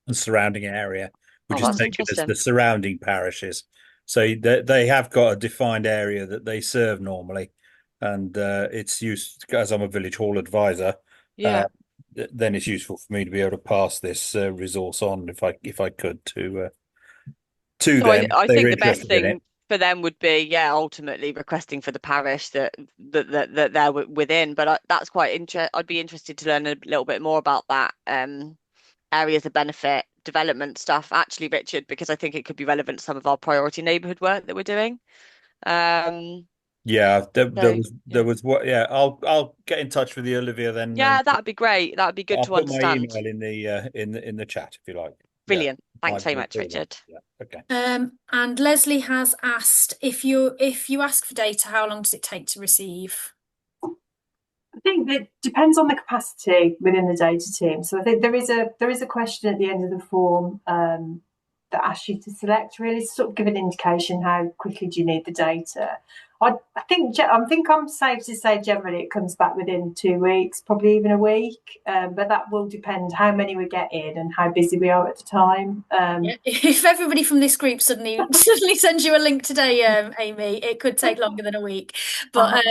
and surrounding area, which is
That's
taken as
interesting.
the surrounding parishes. So they have got a defined area that they serve normally, and it's used, as I'm a village hall advisor.
Yeah.
Then it's useful for me to be able to pass this resource on if I could to them.
I
They're
think the best
interested in
thing
it.
for them would be, ultimately requesting for the parish that they're within. But that's quite interesting. I'd be interested to learn a little bit more about that areas of benefit development stuff, actually, Richard, because I think it could be relevant to some of our priority neighbourhood work that we're doing.
Yeah, there
yeah.
was what. Yeah, I'll get in touch with you, Olivia. Then
Yeah, that'd be great. That'd be good
I'll
to
put my
understand.
email in the chat if you like.
Brilliant.
Yeah,
Thanks very much, Richard.
Yeah, okay.
And Leslie has asked, if you ask for data, how long does it take to receive?
I think that depends on the capacity within the data team. So I think there is a question at the end of the form that asks you to select, really, to sort of give an indication how quickly do you need the data. I think I'm safe to say generally it comes back within 2 weeks, probably even a week. But that will depend how many we get in and how busy we are at the time.
If everybody from this group suddenly sends you a link today, Amy, it could take longer than a week. But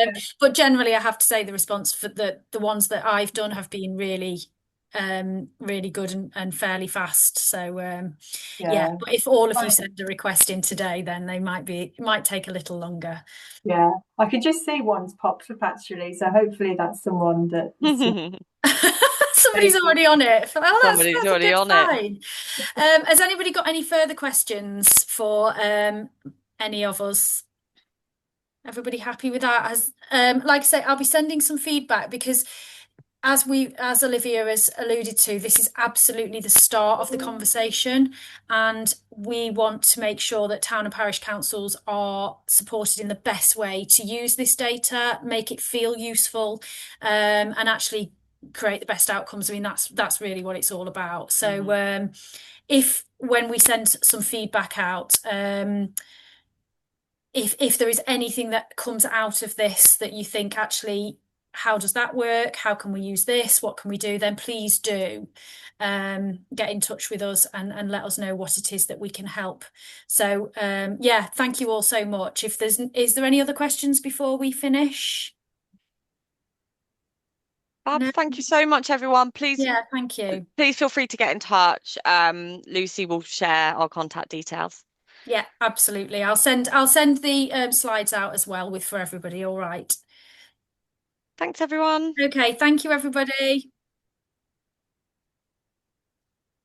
generally, I have to say the response for the ones that I've done have been really good and fairly fast. So yeah, but if all of you send a request in today, then it might take a little longer.
Yeah, I could just see one's popped up actually, so hopefully that's someone that
somebody's already on it. Oh,
Somebody's already on it.
Has anybody got any further questions for any of us? Everybody happy with that? Like I say, I'll be sending some feedback because as Olivia has alluded to, this is absolutely the start of the conversation, and we want to make sure that town and parish councils are supported in the best way to use this data, make it feel useful, and actually create the best outcomes. I mean, that's really what it's all about. So if when we send some feedback out, if there is anything that comes out of this that you think, actually, how does that work? How can we use this? What can we do? Then please do get in touch with us and let us know what it is that we can help. So yeah, thank you all so much. Is there any other questions before we finish?
Fab, no? Thank you so much, everyone. Please,
yeah, thank you.
Please feel free to get in touch. Lucy will share our contact details.
Yeah, absolutely. I'll send the slides out as well for everybody. All right.
Thanks, everyone.
Okay, thank you, everybody.